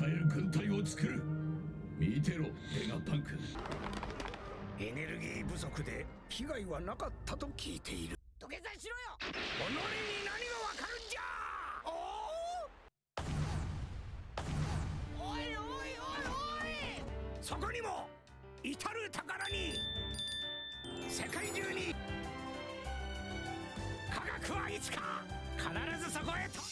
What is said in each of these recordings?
える軍隊を作る。見てろベガパンク。エネルギー不足で被害はなかったと聞いている。土下座しろよ。己に何がわかるんじゃ。おいおいおいおい。そこにも至る宝に世界中に科学はいつか必ずそこへと。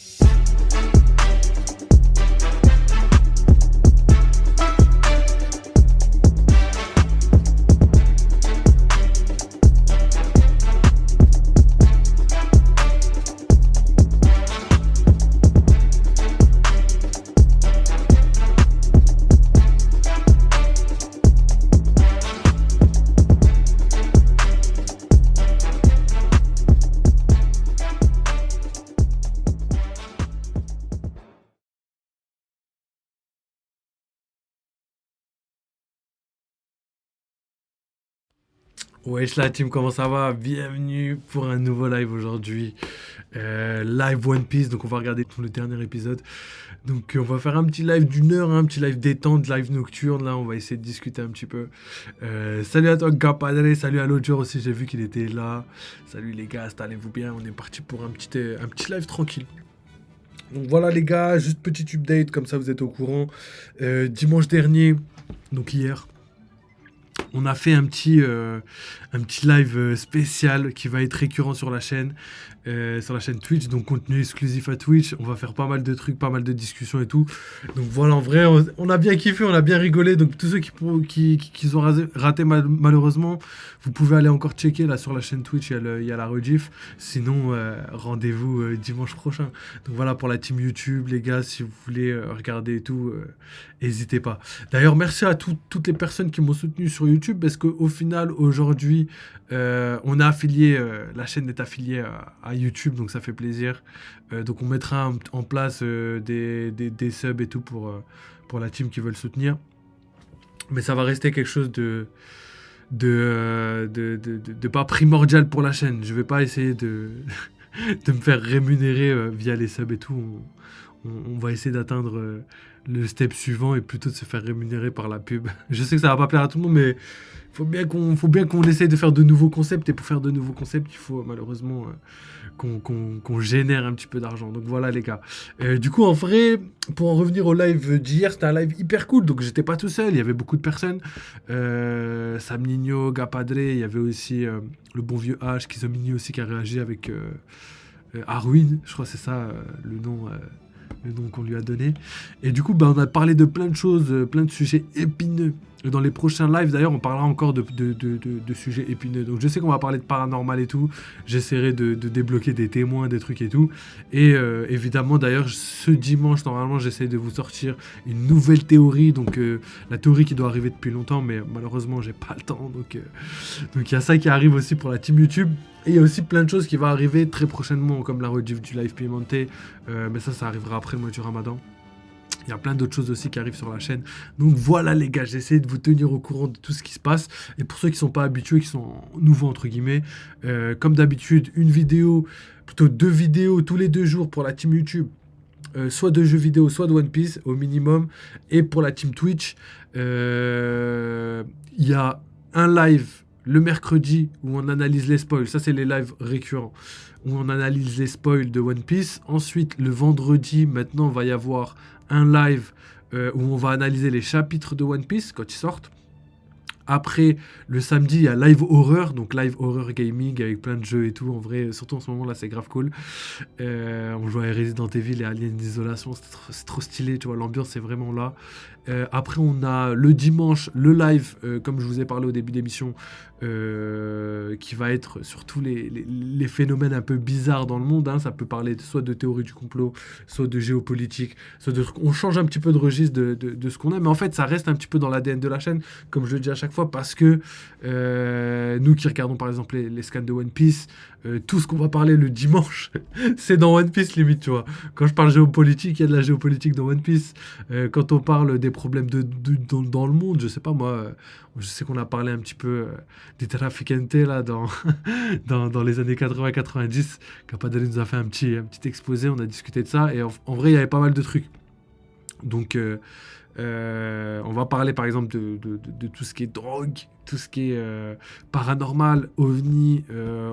Wesh la team, comment ça va? Bienvenue pour un nouveau live aujourd'hui. Live One Piece, donc on va regarder le dernier épisode. Donc on va faire un petit live d'1 heure, un petit live détente, live nocturne. Là, on va essayer de discuter un petit peu. Salut à toi Gapadre, salut à l'autre aussi, j'ai vu qu'il était là. Salut les gars, allez-vous bien? On est parti pour un petit live tranquille. Donc voilà les gars, juste petit update, comme ça vous êtes au courant. Dimanche dernier, donc hier, on a fait un petit live spécial qui va être récurrent sur la chaîne Twitch, donc contenu exclusif à Twitch. On va faire pas mal de trucs, pas mal de discussions et tout. Donc voilà, en vrai, on a bien kiffé, on a bien rigolé. Donc tous ceux qui ont raté malheureusement, vous pouvez aller encore checker là sur la chaîne Twitch, il y a la rediff. Sinon, rendez-vous dimanche prochain. Donc voilà pour la team YouTube, les gars, si vous voulez regarder et tout, n'hésitez pas. D'ailleurs, merci à toutes les personnes qui m'ont soutenu sur YouTube, parce qu'au final, aujourd'hui, on a affilié, la chaîne est affiliée à YouTube, donc ça fait plaisir. Donc on mettra en place des subs et tout pour la team qui veulent soutenir. Mais ça va rester quelque chose de pas primordial pour la chaîne. Je vais pas essayer de me faire rémunérer via les subs et tout. On va essayer d'atteindre le step suivant et plutôt de se faire rémunérer par la pub. Je sais que ça va pas plaire à tout le monde, mais faut bien qu'on essaye de faire de nouveaux concepts. Et pour faire de nouveaux concepts, il faut malheureusement qu'on génère un petit peu d'argent. Donc voilà les gars. Du coup, en vrai, pour en revenir au live d'hier, c'était un live hyper cool. Donc j'étais pas tout seul, il y avait beaucoup de personnes. Sam Nino, Gapadre, il y avait aussi le bon vieux H, Kizomini aussi, qui a réagi avec Arwin. Je crois que c'est ça le nom qu'on lui a donné. Et du coup, on a parlé de plein de choses, plein de sujets épineux. Dans les prochains lives, d'ailleurs, on parlera encore de sujets épineux. Donc, je sais qu'on va parler de paranormal et tout. J'essaierai de débloquer des témoins, des trucs et tout. Et évidemment, d'ailleurs, ce dimanche, normalement, j'essaie de vous sortir une nouvelle théorie. Donc, la théorie qui doit arriver depuis longtemps, mais malheureusement, j'ai pas le temps. Donc, il y a ça qui arrive aussi pour la team YouTube. Et il y a aussi plein de choses qui vont arriver très prochainement, comme la rediff du live pimenté. Mais ça arrivera après le mois du Ramadan. Il y a plein d'autres choses aussi qui arrivent sur la chaîne. Donc voilà les gars, j'essaie de vous tenir au courant de tout ce qui se passe. Et pour ceux qui ne sont pas habitués, qui sont nouveaux entre guillemets, comme d'habitude, plutôt 2 vidéos tous les 2 jours pour la team YouTube. Soit de jeux vidéo, soit de One Piece au minimum. Et pour la team Twitch, il y a un live le mercredi où on analyse les spoils. Ça, c'est les lives récurrents où on analyse les spoils de One Piece. Ensuite, le vendredi, maintenant, va y avoir un live où on va analyser les chapitres de One Piece quand ils sortent. Après, le samedi, il y a live horreur, donc live horror gaming avec plein de jeux et tout. En vrai, surtout en ce moment là, c'est grave cool. On joue à Resident Evil et Alien Isolation, c'est trop stylé, tu vois, l'ambiance est vraiment là. Après, on a le dimanche, le live, comme je vous ai parlé au début d'émission, qui va être sur tous les phénomènes un peu bizarres dans le monde. Hein. Ça peut parler soit de théorie du complot, soit de géopolitique, soit de trucs. On change un petit peu de registre de ce qu'on a, mais en fait, ça reste un petit peu dans l'ADN de la chaîne, comme je le dis à chaque fois, parce que nous qui regardons par exemple les scans de One Piece, tout ce qu'on va parler le dimanche, c'est dans One Piece limite, tu vois. Quand je parle géopolitique, il y a de la géopolitique dans One Piece. Quand on parle des problèmes dans le monde, je sais pas moi, je sais qu'on a parlé un petit peu des traficantes là dans les années 80-90. Capadeli nous a fait un petit exposé, on a discuté de ça, et en vrai, il y avait pas mal de trucs. Donc, on va parler par exemple de tout ce qui est drogue, tout ce qui est paranormal, ovni.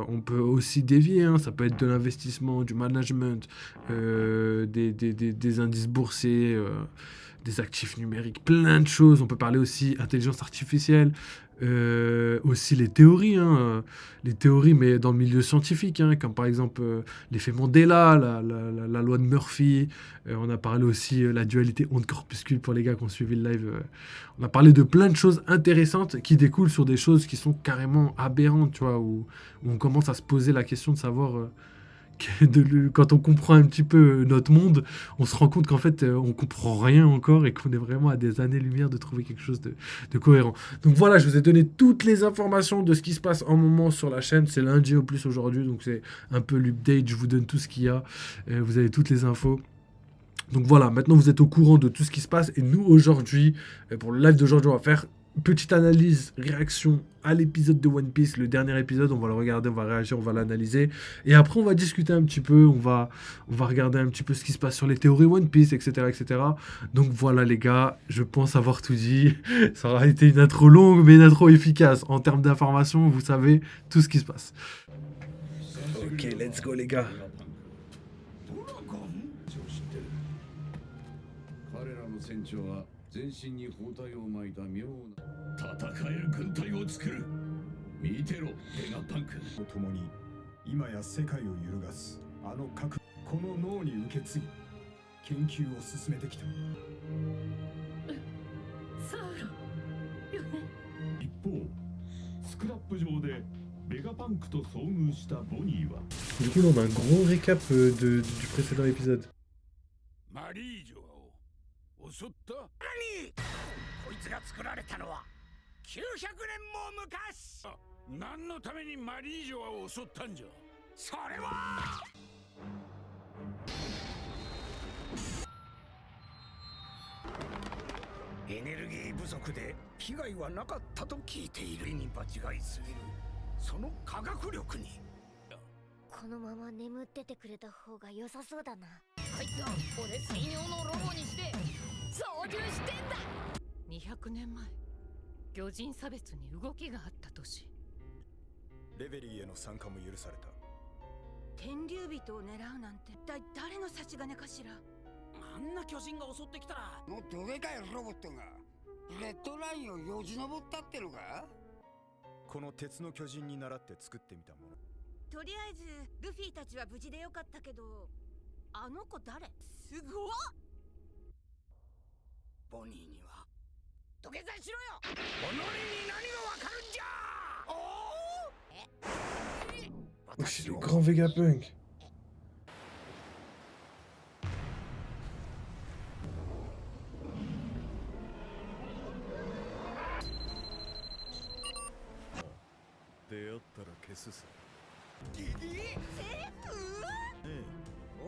On peut aussi dévier, hein, ça peut être de l'investissement, du management, des indices boursiers, des actifs numériques, plein de choses. On peut parler aussi intelligence artificielle, aussi les théories, mais dans le milieu scientifique, hein, comme par exemple l'effet Mandela, la loi de Murphy. On a parlé aussi la dualité onde-corpuscule pour les gars qui ont suivi le live. On a parlé de plein de choses intéressantes qui découlent sur des choses qui sont carrément aberrantes, tu vois, où on commence à se poser la question de savoir quand on comprend un petit peu notre monde, on se rend compte qu'en fait, on comprend rien encore et qu'on est vraiment à des années-lumière de trouver quelque chose de cohérent. Donc voilà, je vous ai donné toutes les informations de ce qui se passe en moment sur la chaîne. C'est lundi au plus aujourd'hui, donc c'est un peu l'update. Je vous donne tout ce qu'il y a. Vous avez toutes les infos. Donc voilà, maintenant vous êtes au courant de tout ce qui se passe. Et nous, aujourd'hui, pour le live d'aujourd'hui, on va faire une petite analyse, réaction à l'épisode de One Piece, le dernier épisode. On va le regarder, on va réagir, on va l'analyser. Et après, on va discuter un petit peu. On va regarder un petit peu ce qui se passe sur les théories One Piece, etc., etc. Donc voilà, les gars, je pense avoir tout dit. Ça aura été une intro longue, mais une intro efficace. En termes d'information, vous savez tout ce qui se passe. Ok, let's go, les gars. 彼らの船長は全身に包帯を巻いた妙な戦える軍隊を作る。見てろベガパンク。とともに今や世界を揺るがすあの核この脳に受け継ぎ研究を進めてきた。サウロよね。一方スクラップ場でベガパンクと遭遇したボニーは Du coup, on a un gros récap du précédent épisode. マリージョアを襲った何こいつが作られたのは900年も昔。何のためにマリージョアを襲ったんじゃ。それはエネルギー不足で被害はなかったと聞いているに場違いすぎるその科学力に。このまま眠っててくれた方が良さそうだな。こいつを俺専用のロボにして操縦してんだ。200年前魚人差別に動きがあった年、レベリーへの参加も許された。天竜人を狙うなんて一体誰の差し金かしら。あんな巨人が襲ってきたらもっとでかいロボットがレッドラインをよじ登ったってのか。この鉄の巨人に倣って作ってみたもの。とりあえずルフィたちは無事でよかったけど、あの子誰？すごっ。ボニーには土下座しろよ。己に何がわかるんじゃ。Oh, c'est le grand Vegapunk. 出会ったら消すさ。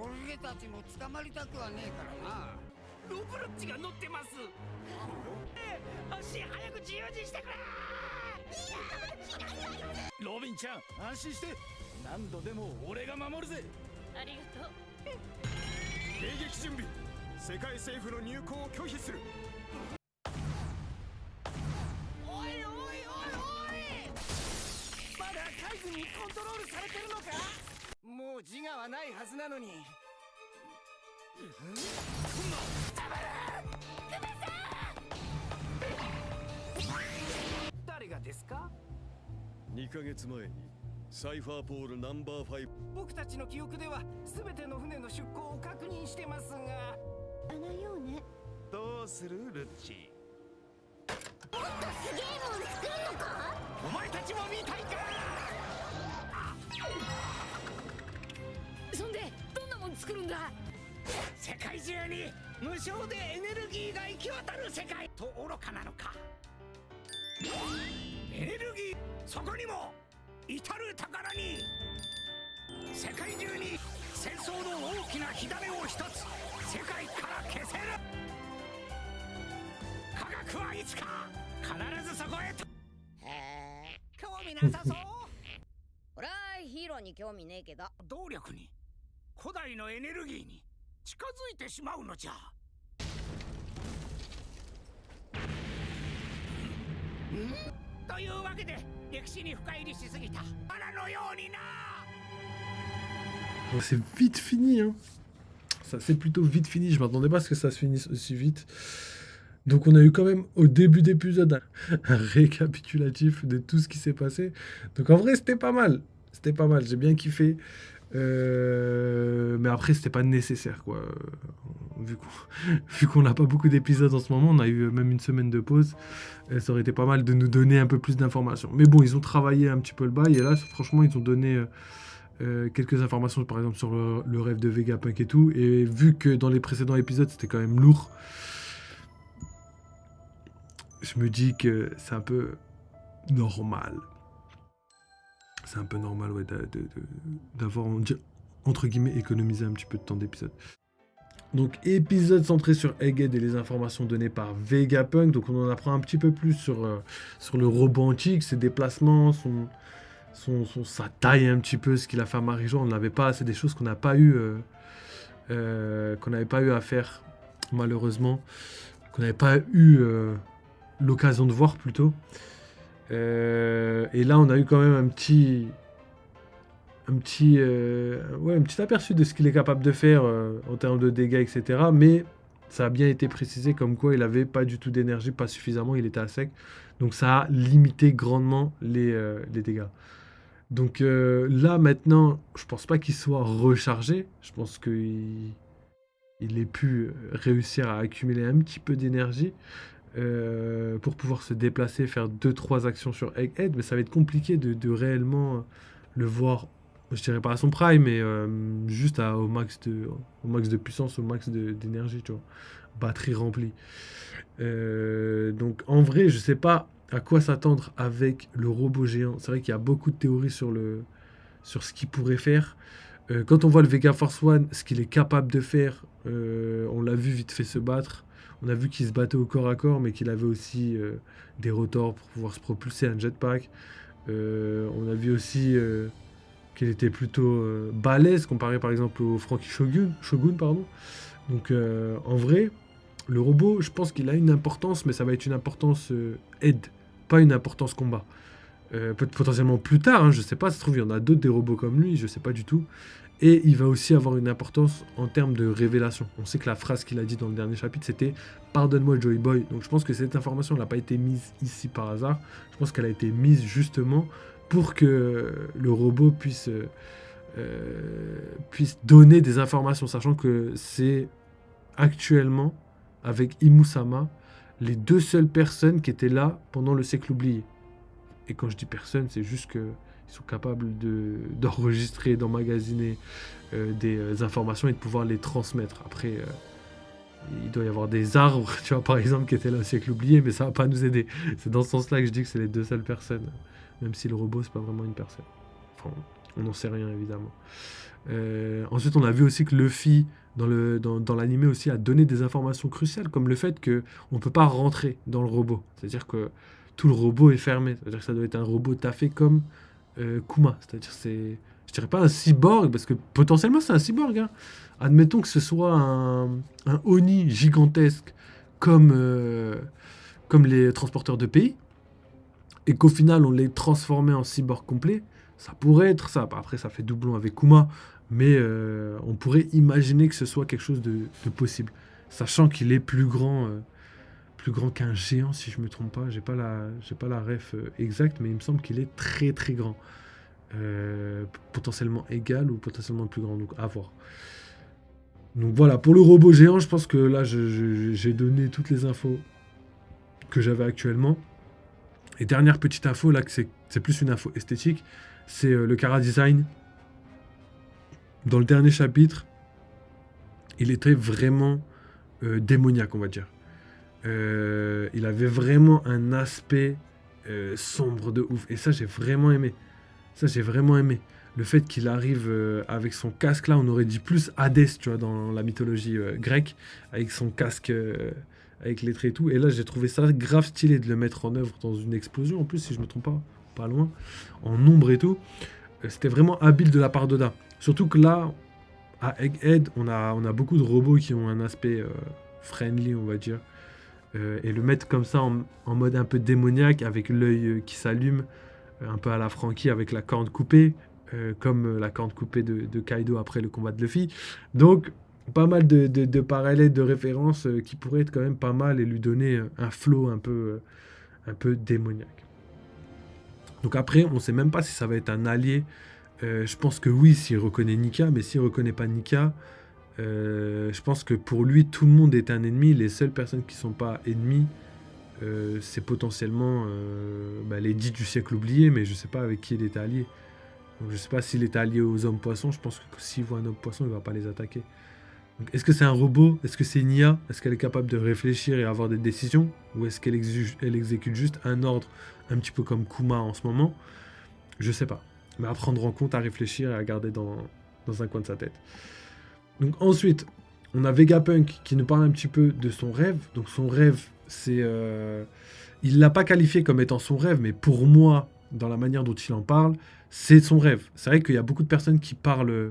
俺たちも捕まりたくはねえからな。ロブルッチが乗ってます。足早く自由にしてくれ。ロビンちゃん安心して。何度でも俺が守るぜ。ありがとう。迎撃準備。世界政府の入港を拒否する。おいおいおいおい。まだ海軍にコントロールされてるのか。もう自我はないはずなのに。誰がですか。2ヶ月前にサイファーポールナンバー5。僕たちの記憶では全ての船の出港を確認してますが。あのようね。どうするルッチ。もっとすげえもん作るのか。お前たちも見たいか。そんでどんなもん作るんだ。世界中に無償でエネルギーが行き渡る世界と愚かなのか。エネルギーそこにも至る宝に。世界中に戦争の大きな火種を一つ世界から消せる。科学はいつか必ずそこへと。へえ。興味なさそう。俺はヒーローに興味ねえけど。動力に古代のエネルギーに近づいてしまうのじゃ。というわけで歴史に深入りしすぎたバラのようにな。 Bon, c'est vite fini, hein. Ça, c'est plutôt vite fini. Je m'attendais pas à ce que ça se finisse aussi vite. Donc, on a eu quand même au début d'épisode un récapitulatif de tout ce qui s'est passé. Donc, en vrai, c'était pas mal. C'était pas mal. J'ai bien kiffé. Mais après, c'était pas nécessaire, quoi. Vu qu'on n'a pas beaucoup d'épisodes en ce moment, on a eu même une semaine de pause. Ça aurait été pas mal de nous donner un peu plus d'informations. Mais bon, ils ont travaillé un petit peu le bail. Et là, franchement, ils ont donné quelques informations, par exemple, sur le rêve de Vegapunk et tout. Et vu que dans les précédents épisodes, c'était quand même lourd, je me dis que c'est un peu normal. C'est un peu normal, ouais, d'avoir, entre guillemets, économisé un petit peu de temps d'épisode. Donc, épisode centré sur Egghead et les informations données par Vegapunk. Donc, on en apprend un petit peu plus sur le robot antique, ses déplacements, sa taille un petit peu, ce qu'il a fait à Marie-Jo. On n'avait pas, c'est des choses qu'on n'a pas eu, qu'on n'avait pas eu à faire, malheureusement. Qu'on n'avait pas eu l'occasion de voir, plutôt. Et là, on a eu quand même un petit aperçu de ce qu'il est capable de faire en termes de dégâts, etc. Mais ça a bien été précisé comme quoi il avait pas du tout d'énergie, pas suffisamment, il était à sec. Donc ça a limité grandement les dégâts. Donc là, maintenant, je pense pas qu'il soit rechargé. Je pense qu'il ait pu réussir à accumuler un petit peu d'énergie. Pour pouvoir se déplacer, faire 2-3 actions sur Egghead, mais ça va être compliqué de réellement le voir, je dirais pas à son prime, mais juste au max de puissance, au max d'énergie, tu vois, batterie remplie. Donc en vrai, je sais pas à quoi s'attendre avec le robot géant. C'est vrai qu'il y a beaucoup de théories sur ce qu'il pourrait faire. Quand on voit le Vega Force One, ce qu'il est capable de faire, on l'a vu vite fait se battre. On a vu qu'il se battait au corps à corps, mais qu'il avait aussi des rotors pour pouvoir se propulser, un jetpack. On a vu aussi qu'il était plutôt balèze, comparé par exemple au Franky Shogun, pardon. Donc en vrai, le robot, je pense qu'il a une importance, mais ça va être une importance aide, pas une importance combat. Potentiellement plus tard, hein, je sais pas, ça se trouve il y en a d'autres des robots comme lui, je sais pas du tout. Et il va aussi avoir une importance en termes de révélation. On sait que la phrase qu'il a dit dans le dernier chapitre, c'était « Pardonne-moi, Joy Boy ». Donc je pense que cette information n'a pas été mise ici par hasard. Je pense qu'elle a été mise justement pour que le robot puisse donner des informations, sachant que c'est actuellement, avec Imusama, les 2 seules personnes qui étaient là pendant le siècle oublié. Et quand je dis personne, c'est juste que ils sont capables d'enregistrer, d'emmagasiner des informations et de pouvoir les transmettre. Après, il doit y avoir des arbres, tu vois, par exemple, qui étaient là au siècle oublié, mais ça va pas nous aider. C'est dans ce sens-là que je dis que c'est les 2 seules personnes, même si le robot, c'est pas vraiment une personne. Enfin, on n'en sait rien, évidemment. Ensuite, on a vu aussi que Luffy, dans l'anime aussi, a donné des informations cruciales, comme le fait qu'on ne peut pas rentrer dans le robot. C'est-à-dire que tout le robot est fermé. C'est-à-dire que ça doit être un robot taffé comme Kuma, c'est-à-dire je dirais pas un cyborg, parce que potentiellement c'est un cyborg, hein. Admettons que ce soit un Oni gigantesque comme les transporteurs de pays, et qu'au final on l'ait transformé en cyborg complet, ça pourrait être ça. Après ça fait doublon avec Kuma, mais on pourrait imaginer que ce soit quelque chose de possible, sachant qu'il est plus grand qu'un géant, si je me trompe pas. J'ai pas la ref exacte, mais il me semble qu'il est très très grand. Potentiellement égal ou potentiellement plus grand, donc à voir. Donc voilà, pour le robot géant, je pense que là j'ai donné toutes les infos que j'avais actuellement. Et dernière petite info, là que c'est plus une info esthétique, c'est le Chara Design. Dans le dernier chapitre, il était vraiment démoniaque, on va dire. Il avait vraiment un aspect sombre de ouf. Et ça, j'ai vraiment aimé. Le fait qu'il arrive avec son casque, là, on aurait dit plus Hadès, tu vois, dans la mythologie grecque, avec son casque, avec les traits et tout. Et là, j'ai trouvé ça grave stylé de le mettre en œuvre dans une explosion, en plus, si je me trompe pas loin, en ombre et tout. C'était vraiment habile de la part d'Oda. Surtout que là, à Egghead, on a beaucoup de robots qui ont un aspect friendly, on va dire. et le mettre comme ça en mode un peu démoniaque, avec l'œil qui s'allume, un peu à la Frankie avec la corne coupée, comme la corne coupée de Kaido après le combat de Luffy. Donc, pas mal de parallèles, de références qui pourraient être quand même pas mal et lui donner un flow un peu démoniaque. Donc après, on sait même pas si ça va être un allié. Je pense que oui, s'il reconnaît Nika, mais s'il reconnaît pas Nika, je pense que pour lui, tout le monde est un ennemi. Les seules personnes qui sont pas ennemies, c'est potentiellement les 10 du siècle oublié, mais je sais pas avec qui il était allié. Donc je sais pas s'il était allié aux hommes poissons. Je pense que s'il voit un homme poisson, il va pas les attaquer. Donc, est-ce que c'est un robot? Est-ce que c'est une IA? Est-ce qu'elle est capable de réfléchir et avoir des décisions? Ou est-ce qu'elle elle exécute juste un ordre, un petit peu comme Kuma en ce moment? Je sais pas. Mais à prendre en compte, à réfléchir et à garder dans un coin de sa tête. Donc ensuite, on a Vegapunk qui nous parle un petit peu de son rêve. Donc son rêve, c'est... il l'a pas qualifié comme étant son rêve, mais pour moi, dans la manière dont il en parle, c'est son rêve. C'est vrai qu'il y a beaucoup de personnes qui parlent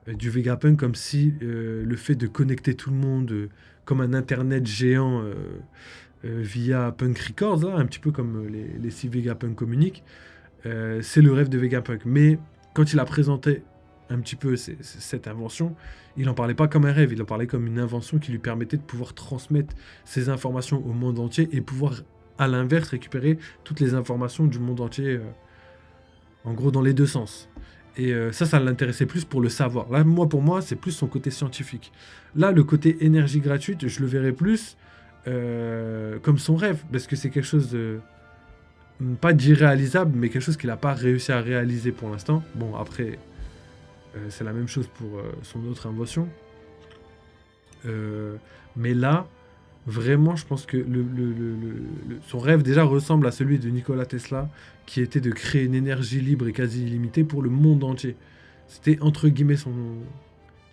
du Vegapunk comme si le fait de connecter tout le monde comme un internet géant via Punk Records, là, un petit peu comme les 6 Vegapunk communiquent, c'est le rêve de Vegapunk. Mais quand il a présenté un petit peu cette invention, il n'en parlait pas comme un rêve, il en parlait comme une invention qui lui permettait de pouvoir transmettre ces informations au monde entier et pouvoir, à l'inverse, récupérer toutes les informations du monde entier, en gros dans les deux sens. Et ça l'intéressait plus pour le savoir. Là, pour moi, c'est plus son côté scientifique. Là, le côté énergie gratuite, je le verrais plus comme son rêve, parce que c'est quelque chose de... pas d'irréalisable, mais quelque chose qu'il n'a pas réussi à réaliser pour l'instant. Bon, après, c'est la même chose pour son autre invention. Mais là, vraiment, je pense que son rêve déjà ressemble à celui de Nikola Tesla, qui était de créer une énergie libre et quasi illimitée pour le monde entier. C'était entre guillemets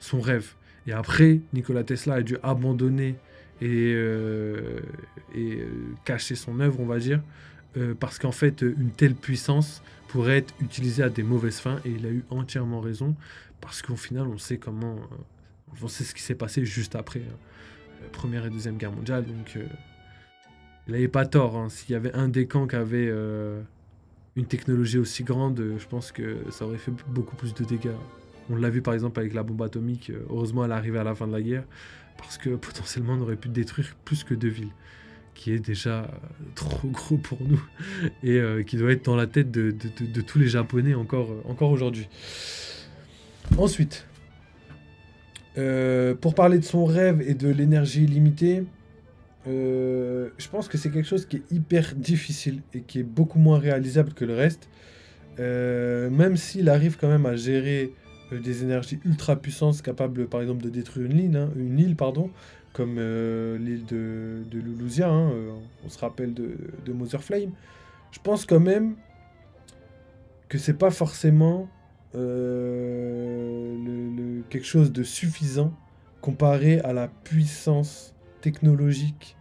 son rêve. Et après, Nikola Tesla a dû abandonner et cacher son œuvre, on va dire, parce qu'en fait, une telle puissance pourrait être utilisée à des mauvaises fins, et il a eu entièrement raison, parce qu'au final, on sait ce qui s'est passé juste après Première et Deuxième Guerre mondiale, donc il n'avait pas tort. Hein. S'il y avait un des camps qui avait une technologie aussi grande, je pense que ça aurait fait beaucoup plus de dégâts. On l'a vu par exemple avec la bombe atomique, heureusement elle est arrivée à la fin de la guerre, parce que potentiellement on aurait pu détruire plus que 2 villes, qui est déjà trop gros pour nous, et qui doit être dans la tête de tous les Japonais encore aujourd'hui. Ensuite, pour parler de son rêve et de l'énergie illimitée, je pense que c'est quelque chose qui est hyper difficile et qui est beaucoup moins réalisable que le reste. Même s'il arrive quand même à gérer des énergies ultra puissantes capables par exemple de détruire une île, comme l'île de Lulusia, on se rappelle de Mother Flame. Je pense quand même que c'est pas forcément quelque chose de suffisant comparé à la puissance technologique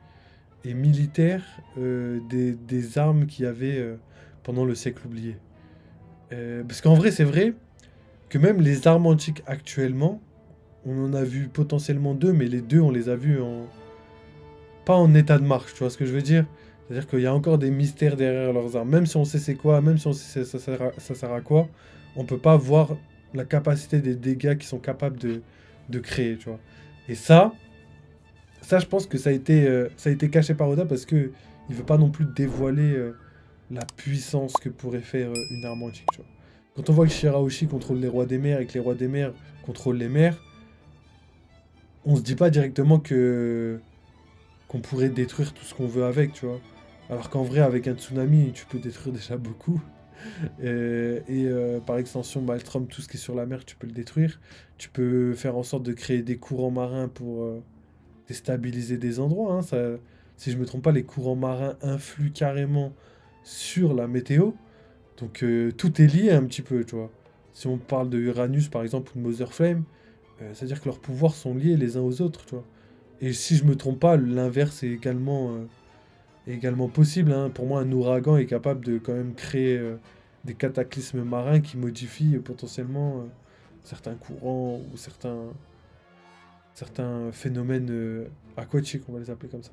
et militaire des armes qu'il y avait pendant le siècle oublié. Parce qu'en vrai, c'est vrai que même les armes antiques actuellement, on en a vu potentiellement 2, mais les 2, on les a vus pas en état de marche, tu vois ce que je veux dire? C'est-à-dire qu'il y a encore des mystères derrière leurs armes. Même si on sait c'est quoi, même si on sait ça sert à quoi, on peut pas voir la capacité des dégâts qu'ils sont capables de créer, tu vois. Et ça, je pense que ça a été caché par Oda parce que il veut pas non plus dévoiler la puissance que pourrait faire une arme antique, tu vois. Quand on voit que Shirahoshi contrôle les rois des mers et que les rois des mers contrôlent les mers, on se dit pas directement qu'on pourrait détruire tout ce qu'on veut avec, tu vois. Alors qu'en vrai, avec un tsunami, tu peux détruire déjà beaucoup. Par extension, Maelstrom, tout ce qui est sur la mer, tu peux le détruire. Tu peux faire en sorte de créer des courants marins pour déstabiliser des endroits. Hein. Ça, si je me trompe pas, les courants marins influent carrément sur la météo. Donc tout est lié un petit peu, tu vois. Si on parle de Uranus, par exemple, ou de Mother Flame, c'est-à-dire que leurs pouvoirs sont liés les uns aux autres, tu vois. Et si je me trompe pas, l'inverse est également possible. Hein. Pour moi, un ouragan est capable de quand même créer des cataclysmes marins qui modifient potentiellement certains courants ou certains phénomènes aquatiques, on va les appeler comme ça.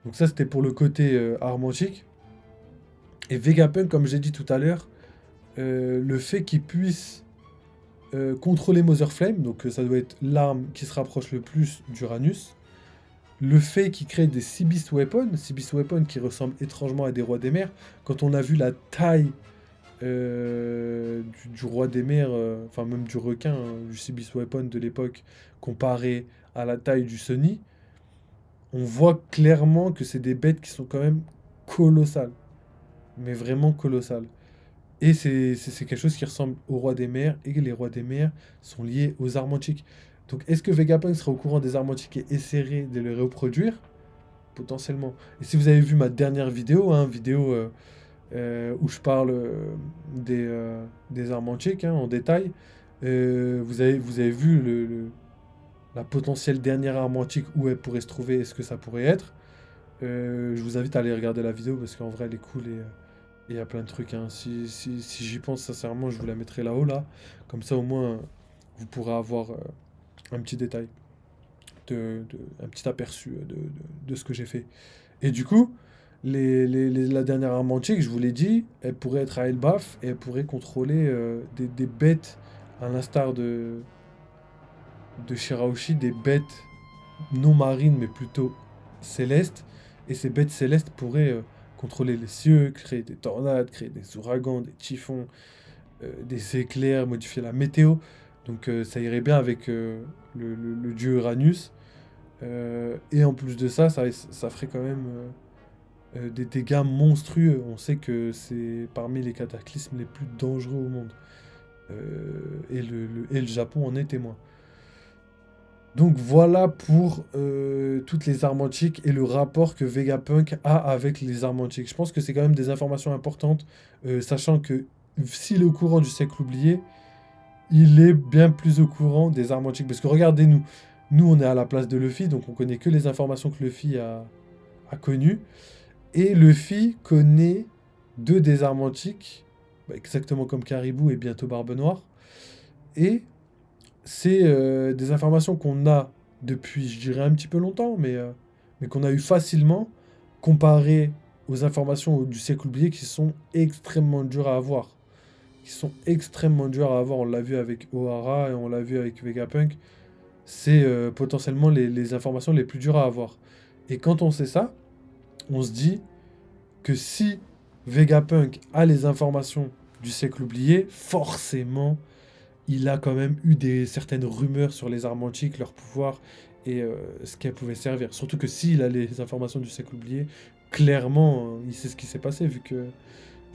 Donc ça, c'était pour le côté armantique. Et Vegapunk, comme j'ai dit tout à l'heure, le fait qu'il puisse contrôler Mother Flame, donc ça doit être l'arme qui se rapproche le plus d'Uranus. Le fait qu'il crée des Sea Beast Weapons qui ressemblent étrangement à des rois des mers. Quand on a vu la taille du roi des mers, enfin même du requin, hein, du Sea Beast Weapon de l'époque, comparé à la taille du Sunny, on voit clairement que c'est des bêtes qui sont quand même colossales. Mais vraiment colossales. Et c'est quelque chose qui ressemble au roi des mers, et les rois des mers sont liés aux armantiques. Donc est-ce que Vegapunk sera au courant des armantiques et essaierait de les reproduire? Potentiellement. Et si vous avez vu ma dernière vidéo, hein, où je parle des armantiques hein, en détail, vous avez vu la potentielle dernière armantique, où elle pourrait se trouver, est-ce que ça pourrait être. Je vous invite à aller regarder la vidéo parce qu'en vrai elle est cool et il y a plein de trucs. Hein. Si j'y pense sincèrement, je vous la mettrai là-haut là. Comme ça au moins vous pourrez avoir un petit détail, un petit aperçu de ce que j'ai fait. Et du coup, la dernière armantique, je vous l'ai dit, elle pourrait être à Elbaf et elle pourrait contrôler des bêtes à l'instar de Shirahoshi, des bêtes non marines mais plutôt célestes. Et ces bêtes célestes pourraient contrôler les cieux, créer des tornades, créer des ouragans, des typhons, des éclairs, modifier la météo. Donc ça irait bien avec le dieu Uranus. Et en plus de ça, ça ferait quand même des dégâts monstrueux. On sait que c'est parmi les cataclysmes les plus dangereux au monde. Et le Japon en est témoin. Donc voilà pour toutes les armantiques et le rapport que Vegapunk a avec les armantiques. Je pense que c'est quand même des informations importantes, sachant que s'il est au courant du siècle oublié, il est bien plus au courant des armantiques. Parce que regardez-nous, nous on est à la place de Luffy, donc on connaît que les informations que Luffy a connues. Et Luffy connaît deux des armantiques, exactement comme Caribou et bientôt Barbe Noire. Et c'est des informations qu'on a depuis, je dirais, un petit peu longtemps, mais qu'on a eu facilement, comparé aux informations du siècle oublié qui sont extrêmement dures à avoir. On l'a vu avec Ohara et on l'a vu avec Vegapunk. C'est potentiellement les informations les plus dures à avoir. Et quand on sait ça, on se dit que si Vegapunk a les informations du siècle oublié, forcément il a quand même eu certaines rumeurs sur les armantiques, leur pouvoir et ce qu'elles pouvaient servir. Surtout que s'il a les informations du siècle oublié, clairement, il sait ce qui s'est passé vu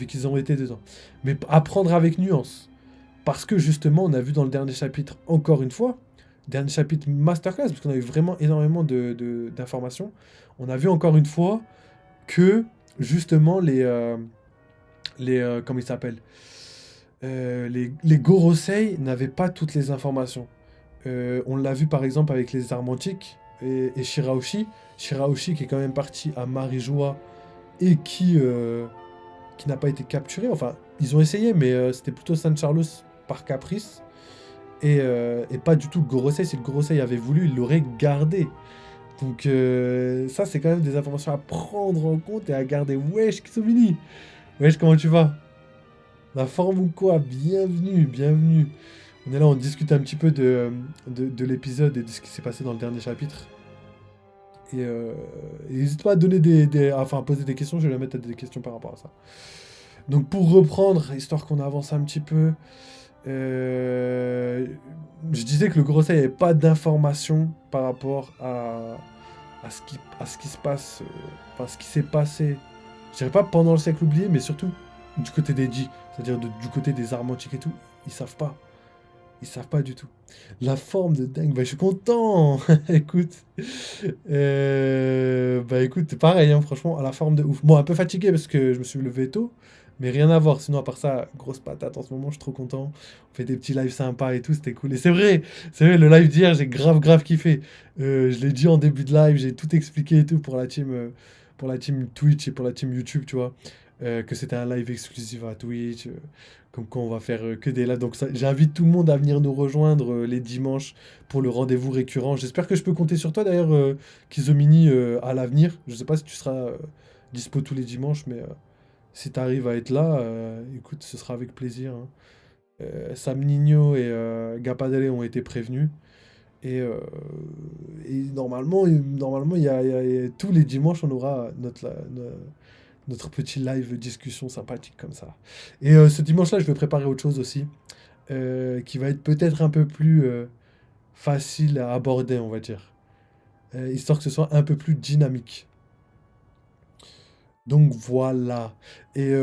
qu'ils ont été dedans. Mais à prendre avec nuance. Parce que justement, on a vu dans le dernier chapitre, encore une fois, dernier chapitre masterclass, parce qu'on a eu vraiment énormément d'informations, on a vu encore une fois que justement comment ils s'appellent, les Gorosei n'avaient pas toutes les informations. On l'a vu par exemple avec les armantiques et Shirahoshi. Shirahoshi qui est quand même parti à Marijoa et qui n'a pas été capturé. Enfin, ils ont essayé, mais c'était plutôt San Carlos par caprice. Et pas du tout le Gorosei. Si le Gorosei avait voulu, il l'aurait gardé. Donc ça, c'est quand même des informations à prendre en compte et à garder. Wesh, Kisumini! Wesh, comment tu vas? La forme ou quoi? Bienvenue. On est là, on discute un petit peu de l'épisode et de ce qui s'est passé dans le dernier chapitre. Et n'hésite pas à donner à poser des questions, je vais mettre des questions par rapport à ça. Donc pour reprendre, histoire qu'on avance un petit peu, je disais que le Gorosei n'avait pas d'informations par rapport à ce qui se passe, ce qui s'est passé, je dirais pas pendant le siècle oublié, mais surtout du côté des Ji, c'est-à-dire du côté des armantiques et tout, ils savent pas. Ils savent pas du tout. La forme de dingue, je suis content. Écoute. Écoute, pareil, hein, franchement, à la forme de ouf. Bon, un peu fatigué parce que je me suis levé tôt, Mais rien à voir. Sinon, à part ça, grosse patate en ce moment, je suis trop content. On fait des petits lives sympas et tout, c'était cool. Et c'est vrai, le live d'hier, j'ai grave kiffé. Je l'ai dit en début de live, j'ai tout expliqué et tout pour la team Twitch et pour la team YouTube, tu vois. Que c'était un live exclusif à Twitch. Comme quoi, on va faire que des lives. Donc, j'invite tout le monde à venir nous rejoindre les dimanches pour le rendez-vous récurrent. J'espère que je peux compter sur toi d'ailleurs, Kizomini, à l'avenir. Je sais pas si tu seras dispo tous les dimanches, mais. Si tu arrives à être là, écoute, ce sera avec plaisir, hein. Sam Nino et Gapadele ont été prévenus. Et, euh, et normalement, tous les dimanches, on aura notre petit live discussion sympathique comme ça. Et ce dimanche-là, je vais préparer autre chose aussi, qui va être peut-être un peu plus facile à aborder, on va dire. Histoire que ce soit un peu plus dynamique. Donc voilà. Et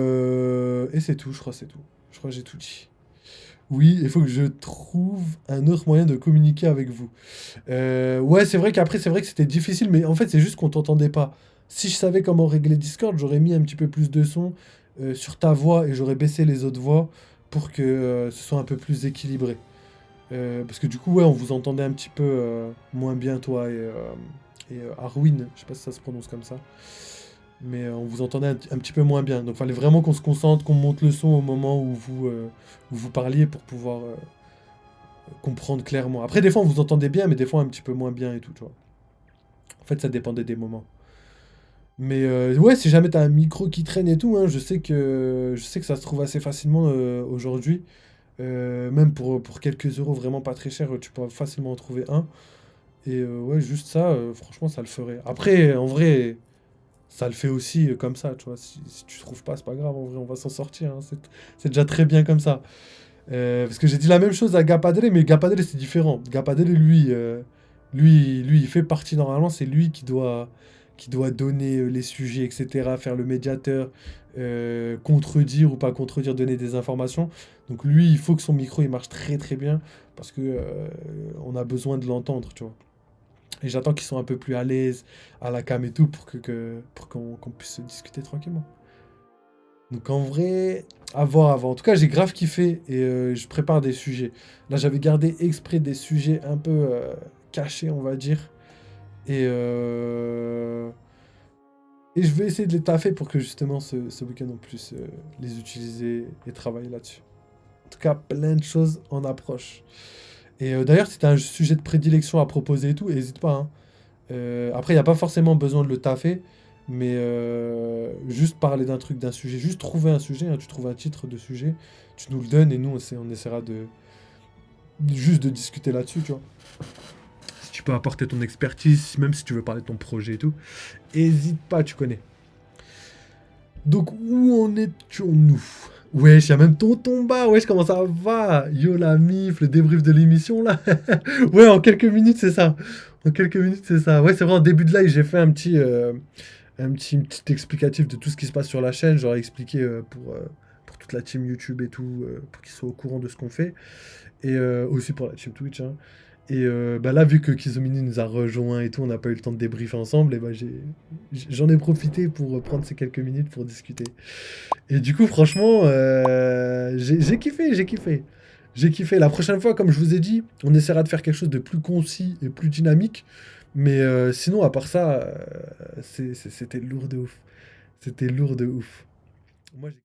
c'est tout, je crois, c'est tout. Je crois que j'ai tout dit. Oui, il faut que je trouve un autre moyen de communiquer avec vous. Ouais, c'est vrai qu'après, c'est vrai que c'était difficile, mais en fait, c'est juste qu'on t'entendait pas. Si je savais comment régler Discord, j'aurais mis un petit peu plus de son sur ta voix et j'aurais baissé les autres voix pour que ce soit un peu plus équilibré. Parce que du coup, ouais, on vous entendait un petit peu moins bien, toi et Arwin. Je sais pas si ça se prononce comme ça. Mais on vous entendait un petit peu moins bien. Donc il fallait vraiment qu'on se concentre, qu'on monte le son au moment où vous parliez pour pouvoir comprendre clairement. Après, des fois, on vous entendait bien, mais des fois un petit peu moins bien et tout, tu vois. En fait, ça dépendait des moments. Mais ouais, si jamais t'as un micro qui traîne et tout, hein, je sais que ça se trouve assez facilement aujourd'hui. Même pour quelques euros vraiment pas très cher, tu peux facilement en trouver un. Et ouais, juste ça, franchement, ça le ferait. Après, en vrai, ça le fait aussi comme ça, tu vois. Si tu trouves pas, c'est pas grave, en vrai, on va s'en sortir, hein. C'est déjà très bien comme ça. Parce que j'ai dit la même chose à Gapadele, mais Gapadele, c'est différent. Gapadele, lui, il fait partie, normalement, c'est lui qui doit donner les sujets, etc., faire le médiateur, contredire ou pas contredire, donner des informations. Donc lui, il faut que son micro, il marche très très bien, parce que on a besoin de l'entendre, tu vois. Et j'attends qu'ils soient un peu plus à l'aise à la cam et tout pour qu'on puisse discuter tranquillement. Donc en vrai, à voir, à voir. En tout cas, j'ai grave kiffé et je prépare des sujets. Là, j'avais gardé exprès des sujets un peu cachés, on va dire. Et, euh, et je vais essayer de les taffer pour que justement ce week-end on puisse les utiliser et travailler là-dessus. En tout cas, plein de choses en approche. Et d'ailleurs, si tu as un sujet de prédilection à proposer et tout, n'hésite pas, hein. Après, il n'y a pas forcément besoin de le taffer, mais juste parler d'un truc, d'un sujet, juste trouver un sujet, hein, tu trouves un titre de sujet, tu nous le donnes et nous, on essaiera juste de discuter là-dessus, tu vois. Si tu peux apporter ton expertise, même si tu veux parler de ton projet et tout, hésite pas, tu connais. Donc, où en étions-nous? Wesh, y'a même tonton Bas, wesh, comment ça va? Yo la mif, le débrief de l'émission là. Ouais, en quelques minutes, c'est ça. En quelques minutes, c'est ça. Ouais, c'est vrai, en début de live, j'ai fait une petite explicatif de tout ce qui se passe sur la chaîne. J'aurais expliqué pour toute la team YouTube et tout, pour qu'ils soient au courant de ce qu'on fait. Et aussi pour la team Twitch, hein. Et bah là, vu que Kizomini nous a rejoint et tout, on n'a pas eu le temps de débriefer ensemble, et bah j'en ai profité pour prendre ces quelques minutes pour discuter. Et du coup, franchement, j'ai kiffé, j'ai kiffé. J'ai kiffé. La prochaine fois, comme je vous ai dit, on essaiera de faire quelque chose de plus concis et plus dynamique. Mais sinon, à part ça, c'était lourd de ouf. C'était lourd de ouf. Moi, j'ai...